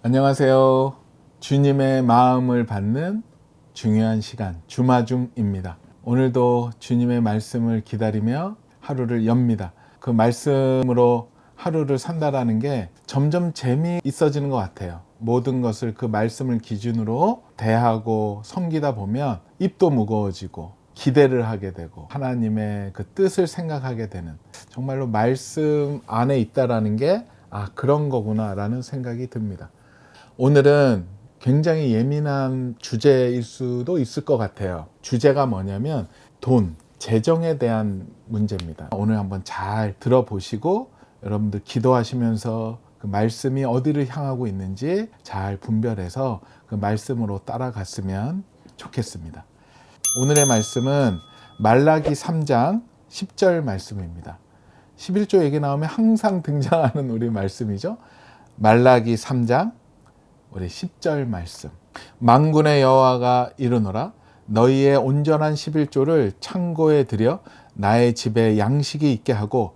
안녕하세요. 주님의 마음을 받는 중요한 시간, 주마중입니다. 오늘도 주님의 말씀을 기다리며 하루를 엽니다. 그 말씀으로 하루를 산다라는 게 점점 재미있어지는 것 같아요. 모든 것을 그 말씀을 기준으로 대하고 섬기다 보면 입도 무거워지고 기대를 하게 되고 하나님의 그 뜻을 생각하게 되는, 정말로 말씀 안에 있다라는 게 그런 거구나 라는 생각이 듭니다. 오늘은 굉장히 예민한 주제일 수도 있을 것 같아요. 주제가 뭐냐면 돈, 재정에 대한 문제입니다. 오늘 한번 잘 들어보시고 여러분들 기도하시면서 그 말씀이 어디를 향하고 있는지 잘 분별해서 그 말씀으로 따라갔으면 좋겠습니다. 오늘의 말씀은 말라기 3장 10절 말씀입니다. 11조 얘기 나오면 항상 등장하는 우리 말씀이죠. 말라기 3장 우리 10절 말씀. 만군의 여호와가 이르노라, 너희의 온전한 11조를 창고에 들여 나의 집에 양식이 있게 하고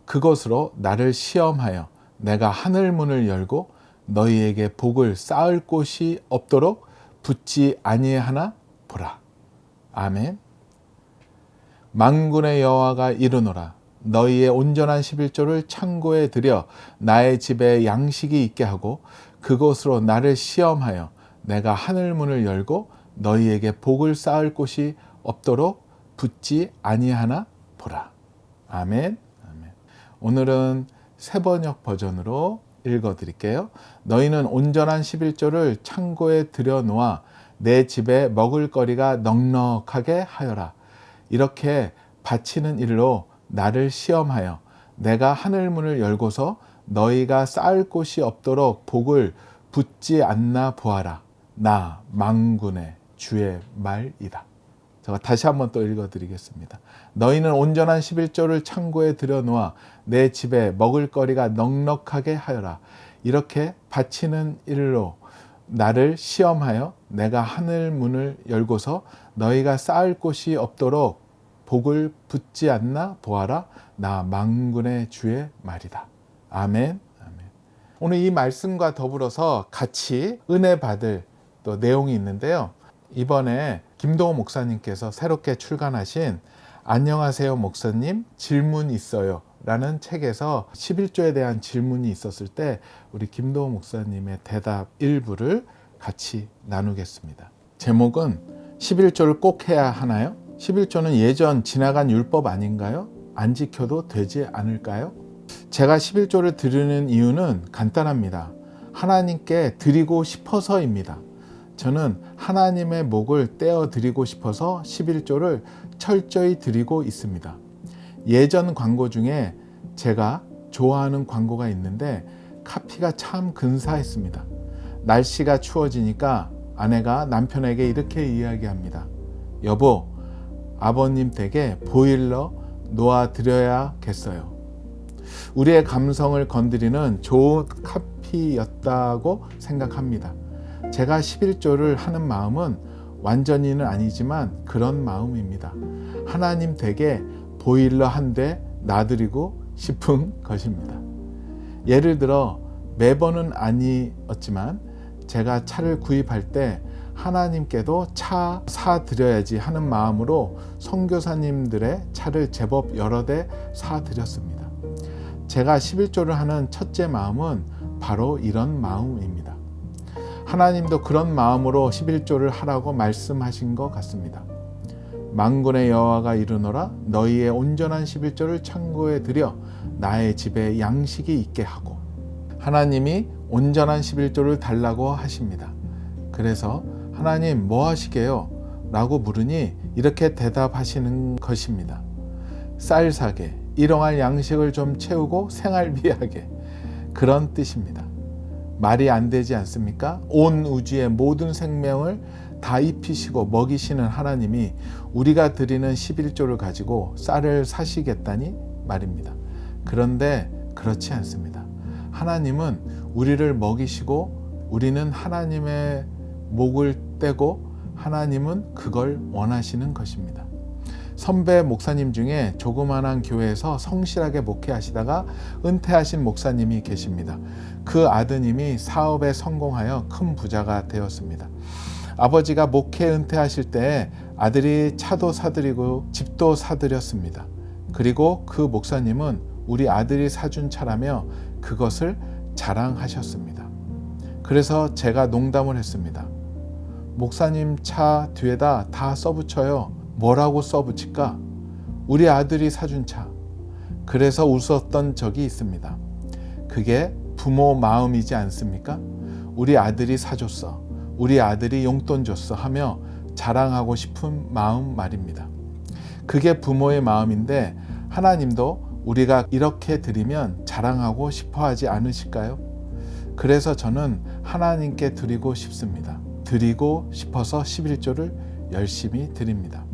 그것으로 나를 시험하여 내가 하늘 문을 열고 너희에게 복을 쌓을 곳이 없도록 붙지 아니하나 보라. 아멘. 만군의 여호와가 이르노라, 너희의 온전한 11조를 창고에 들여 나의 집에 양식이 있게 하고 그것으로 나를 시험하여 내가 하늘 문을 열고 너희에게 복을 쌓을 곳이 없도록 붙지 아니하나 보라. 아멘. 아멘. 오늘은 새번역 버전으로 읽어드릴게요. 너희는 온전한 11조를 창고에 들여놓아 내 집에 먹을 거리가 넉넉하게 하여라. 이렇게 바치는 일로 나를 시험하여 내가 하늘 문을 열고서 너희가 쌓을 곳이 없도록 복을 붙지 않나 보아라. 나 만군의 주의 말이다. 제가 다시 한번 또 읽어드리겠습니다. 너희는 온전한 11조를 창고에 들여놓아 내 집에 먹을 거리가 넉넉하게 하여라. 이렇게 바치는 일로 나를 시험하여 내가 하늘 문을 열고서 너희가 쌓을 곳이 없도록 복을 붙지 않나 보아라. 나 만군의 주의 말이다. 아멘. 아멘. 오늘 이 말씀과 더불어서 같이 은혜 받을 또 내용이 있는데요. 이번에 김동호 목사님께서 새롭게 출간하신 안녕하세요 목사님, 질문 있어요 라는 책에서 11조에 대한 질문이 있었을 때 우리 김동호 목사님의 대답 일부를 같이 나누겠습니다. 제목은 11조를 꼭 해야 하나요? 11조는 예전 지나간 율법 아닌가요? 안 지켜도 되지 않을까요? 제가 11조를 드리는 이유는 간단합니다. 하나님께 드리고 싶어서입니다. 저는 하나님의 목을 떼어 드리고 싶어서 11조를 철저히 드리고 있습니다. 예전 광고 중에 제가 좋아하는 광고가 있는데 카피가 참 근사했습니다. 날씨가 추워지니까 아내가 남편에게 이렇게 이야기합니다. 여보, 아버님 댁에 보일러 놓아드려야겠어요. 우리의 감성을 건드리는 좋은 카피였다고 생각합니다. 제가 11조를 하는 마음은 완전히는 아니지만 그런 마음입니다. 하나님 댁에 보일러 한 대 놔드리고 싶은 것입니다. 예를 들어 매번은 아니었지만 제가 차를 구입할 때 하나님께도 차 사드려야지 하는 마음으로 선교사님들의 차를 제법 여러 대 사드렸습니다. 제가 11조를 하는 첫째 마음은 바로 이런 마음입니다. 하나님도 그런 마음으로 11조를 하라고 말씀하신 것 같습니다. 만군의 여호와가 이르노라, 너희의 온전한 11조를 창고에 들여 나의 집에 양식이 있게 하고. 하나님이 온전한 11조를 달라고 하십니다. 그래서 하나님 뭐 하시게요? 라고 물으니 이렇게 대답하시는 것입니다. 쌀 사게, 일용할 양식을 좀 채우고 생활비하게, 그런 뜻입니다. 말이 안 되지 않습니까? 온 우주의 모든 생명을 다 입히시고 먹이시는 하나님이 우리가 드리는 11조를 가지고 쌀을 사시겠다니 말입니다. 그런데 그렇지 않습니다. 하나님은 우리를 먹이시고 우리는 하나님의 목을 떼고 하나님은 그걸 원하시는 것입니다. 선배 목사님 중에 조그만한 교회에서 성실하게 목회하시다가 은퇴하신 목사님이 계십니다. 그 아드님이 사업에 성공하여 큰 부자가 되었습니다. 아버지가 목회 은퇴하실 때 아들이 차도 사드리고 집도 사드렸습니다. 그리고 그 목사님은 우리 아들이 사준 차라며 그것을 자랑하셨습니다. 그래서 제가 농담을 했습니다. 목사님 차 뒤에다 다 써붙여요. 뭐라고 써붙일까? 우리 아들이 사준 차. 그래서 웃었던 적이 있습니다. 그게 부모 마음이지 않습니까? 우리 아들이 사줬어. 우리 아들이 용돈 줬어 하며 자랑하고 싶은 마음 말입니다. 그게 부모의 마음인데 하나님도 우리가 이렇게 드리면 자랑하고 싶어 하지 않으실까요? 그래서 저는 하나님께 드리고 싶습니다. 드리고 싶어서 11조를 열심히 드립니다.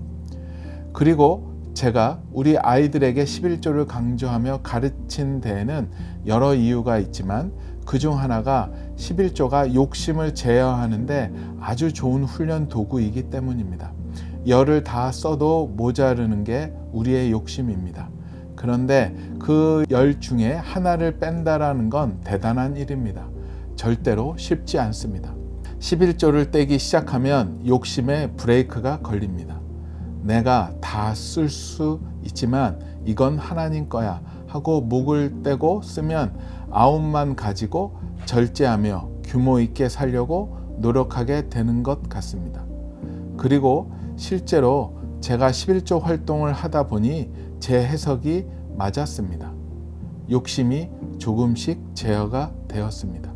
그리고 제가 우리 아이들에게 11조를 강조하며 가르친 데에는 여러 이유가 있지만 그중 하나가 11조가 욕심을 제어하는데 아주 좋은 훈련 도구이기 때문입니다. 열을 다 써도 모자르는 게 우리의 욕심입니다. 그런데 그 열 중에 하나를 뺀다라는 건 대단한 일입니다. 절대로 쉽지 않습니다. 11조를 떼기 시작하면 욕심에 브레이크가 걸립니다. 내가 다 쓸 수 있지만 이건 하나님 거야 하고 목을 떼고 쓰면 아홉만 가지고 절제하며 규모 있게 살려고 노력하게 되는 것 같습니다. 그리고 실제로 제가 11조 활동을 하다 보니 제 해석이 맞았습니다. 욕심이 조금씩 제어가 되었습니다.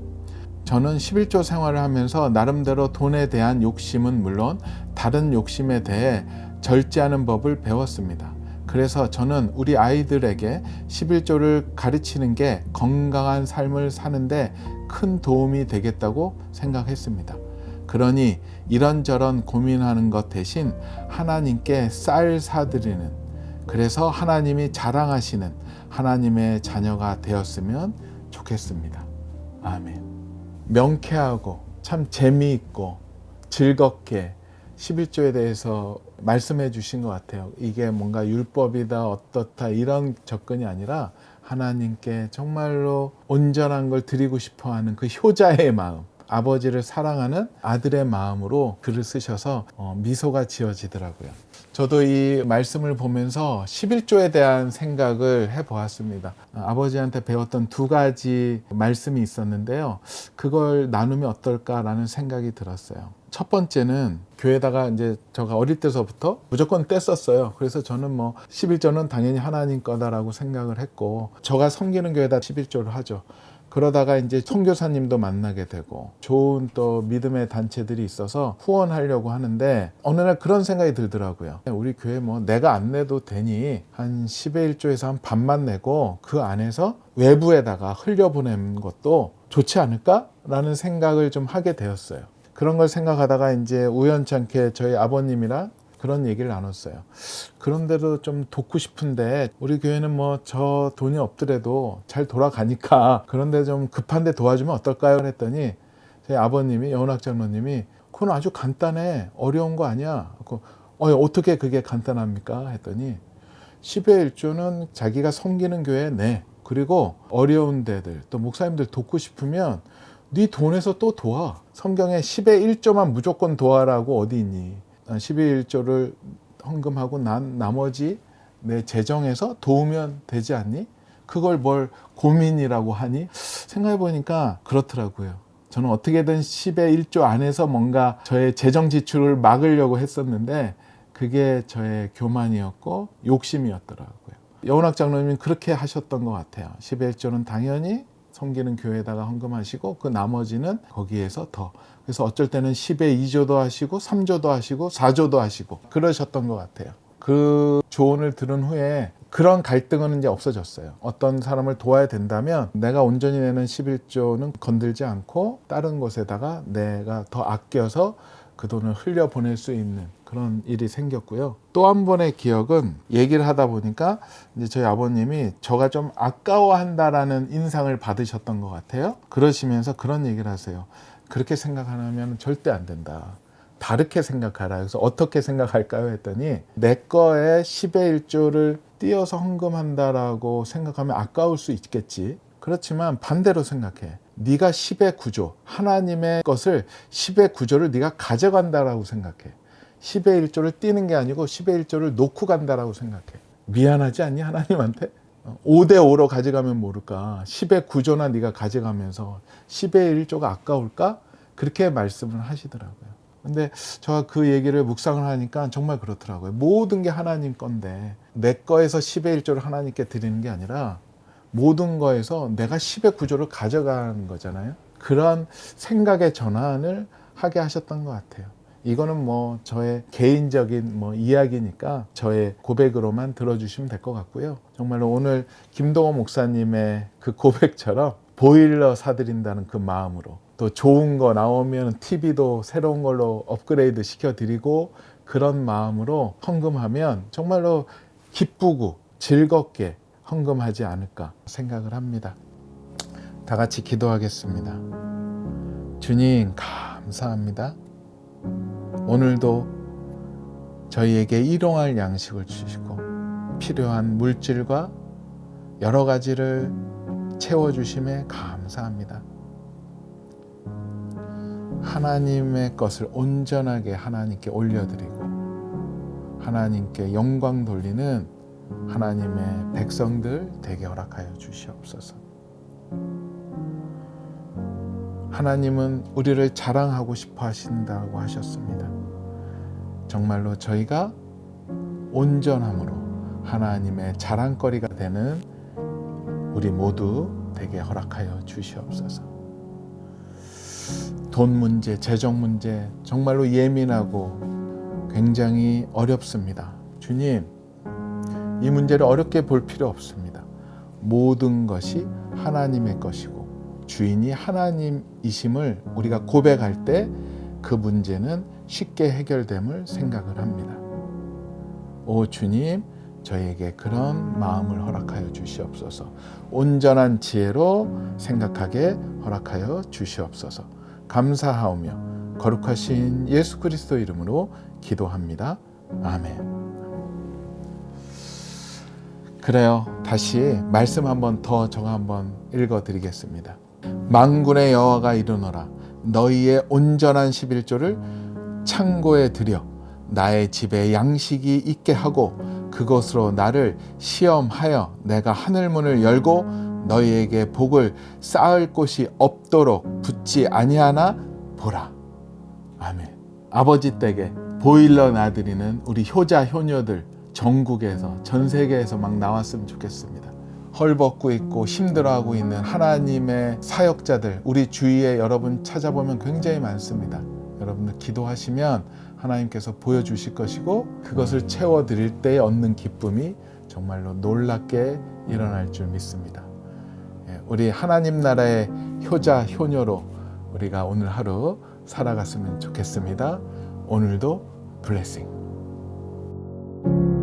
저는 11조 생활을 하면서 나름대로 돈에 대한 욕심은 물론 다른 욕심에 대해 절제하는 법을 배웠습니다. 그래서 저는 우리 아이들에게 11조를 가르치는 게 건강한 삶을 사는데 큰 도움이 되겠다고 생각했습니다. 그러니 이런저런 고민하는 것 대신 하나님께 쌀 사드리는, 그래서 하나님이 자랑하시는 하나님의 자녀가 되었으면 좋겠습니다. 아멘. 명쾌하고 참 재미있고 즐겁게 11조에 대해서 말씀해 주신 것 같아요. 이게 뭔가 율법이다 어떻다 이런 접근이 아니라 하나님께 정말로 온전한 걸 드리고 싶어하는 그 효자의 마음, 아버지를 사랑하는 아들의 마음으로 글을 쓰셔서 미소가 지어지더라고요. 저도 이 말씀을 보면서 11조에 대한 생각을 해보았습니다. 아버지한테 배웠던 두 가지 말씀이 있었는데요. 그걸 나누면 어떨까라는 생각이 들었어요. 첫 번째는 교회에다가 이제 제가 어릴 때서부터 무조건 뗐었어요. 그래서 저는 11조는 당연히 하나님 거다라고 생각을 했고, 제가 섬기는 교회에다 11조를 하죠. 그러다가 이제 선교사님도 만나게 되고 좋은 또 믿음의 단체들이 있어서 후원하려고 하는데 어느 날 그런 생각이 들더라고요. 우리 교회 내가 안 내도 되니 한 10의 1조에서 한 반만 내고 그 안에서 외부에다가 흘려보내는 것도 좋지 않을까? 라는 생각을 좀 하게 되었어요. 그런 걸 생각하다가 이제 우연찮게 저희 아버님이랑 그런 얘기를 나눴어요. 그런데도 좀 돕고 싶은데 우리 교회는 저 돈이 없더라도 잘 돌아가니까 그런데 좀 급한데 도와주면 어떨까요? 했더니 저희 아버님이, 여운학 장로님이 그건 아주 간단해. 어려운 거 아니야. 어떻게 그게 간단합니까? 했더니 10의 1조는 자기가 섬기는 교회에 내. 그리고 어려운 데들 또 목사님들 돕고 싶으면 네 돈에서 또 도와. 성경에 10의 1조만 무조건 도와라고 어디 있니? 12의 1조를 헌금하고 난 나머지 내 재정에서 도우면 되지 않니? 그걸 뭘 고민이라고 하니? 생각해 보니까 그렇더라고요. 저는 어떻게든 10의 1조 안에서 뭔가 저의 재정 지출을 막으려고 했었는데 그게 저의 교만이었고 욕심이었더라고요. 여운학 장로님은 그렇게 하셨던 것 같아요. 10의 1조는 당연히 섬기는 교회에다가 헌금하시고 그 나머지는 거기에서 더. 그래서 어쩔 때는 10의 2조도 하시고 3조도 하시고 4조도 하시고 그러셨던 것 같아요. 그 조언을 들은 후에 그런 갈등은 이제 없어졌어요. 어떤 사람을 도와야 된다면 내가 온전히 내는 11조는 건들지 않고 다른 곳에다가 내가 더 아껴서 그 돈을 흘려보낼 수 있는 그런 일이 생겼고요. 또 한 번의 기억은 얘기를 하다 보니까 이제 저희 아버님이 저가 좀 아까워한다라는 인상을 받으셨던 것 같아요. 그러시면서 그런 얘기를 하세요. 그렇게 생각하면 절대 안 된다. 다르게 생각하라. 그래서 어떻게 생각할까요? 했더니 내 거에 10의 1조를 띄어서 헌금한다라고 생각하면 아까울 수 있겠지. 그렇지만 반대로 생각해. 네가 10의 9조, 하나님의 것을 10의 9조를 네가 가져간다라고 생각해. 10의 1조를 띄는 게 아니고 10의 1조를 놓고 간다라고 생각해. 미안하지 않니 하나님한테? 5대 5로 가져가면 모를까. 10의 9조나 네가 가져가면서 10의 1조가 아까울까? 그렇게 말씀을 하시더라고요. 근데 제가 그 얘기를 묵상을 하니까 정말 그렇더라고요. 모든 게 하나님 건데 내 거에서 10의 1조를 하나님께 드리는 게 아니라 모든 거에서 내가 10의 9조를 가져가는 거잖아요. 그런 생각의 전환을 하게 하셨던 것 같아요. 이거는 뭐 저의 개인적인 이야기니까 저의 고백으로만 들어주시면 될 것 같고요. 정말로 오늘 김동호 목사님의 그 고백처럼 보일러 사드린다는 그 마음으로, 또 좋은 거 나오면 TV도 새로운 걸로 업그레이드 시켜드리고 그런 마음으로 헌금하면 정말로 기쁘고 즐겁게 헌금하지 않을까 생각을 합니다. 다 같이 기도하겠습니다. 주님 감사합니다. 오늘도 저희에게 일용할 양식을 주시고 필요한 물질과 여러 가지를 채워주심에 감사합니다. 하나님의 것을 온전하게 하나님께 올려드리고 하나님께 영광 돌리는 하나님의 백성들 되게 허락하여 주시옵소서. 하나님은 우리를 자랑하고 싶어 하신다고 하셨습니다. 정말로 저희가 온전함으로 하나님의 자랑거리가 되는 우리 모두 되게 허락하여 주시옵소서. 돈 문제, 재정 문제 정말로 예민하고 굉장히 어렵습니다. 주님, 이 문제를 어렵게 볼 필요 없습니다. 모든 것이 하나님의 것이고 주인이 하나님이심을 우리가 고백할 때 그 문제는 쉽게 해결됨을 생각을 합니다. 오 주님, 저에게 그런 마음을 허락하여 주시옵소서. 온전한 지혜로 생각하게 허락하여 주시옵소서. 감사하오며 거룩하신 예수 그리스도 이름으로 기도합니다. 아멘. 그래요. 다시 말씀 한번 더 제가 한번 읽어드리겠습니다. 만군의 여호와가 이르노라. 너희의 온전한 11조를 창고에 들여 나의 집에 양식이 있게 하고 그것으로 나를 시험하여 내가 하늘문을 열고 너희에게 복을 쌓을 곳이 없도록 붙지 아니하나 보라. 아멘. 아버지 댁에 보일러 놔드리는 우리 효자 효녀들 전국에서 전 세계에서 막 나왔으면 좋겠습니다. 헐벗고 있고 힘들어하고 있는 하나님의 사역자들 우리 주위에 여러분 찾아보면 굉장히 많습니다. 여러분들 기도하시면 하나님께서 보여주실 것이고 그것을 채워드릴 때 얻는 기쁨이 정말로 놀랍게 일어날 줄 믿습니다. 우리 하나님 나라의 효자 효녀로 우리가 오늘 하루 살아갔으면 좋겠습니다. 오늘도 블레싱. thank you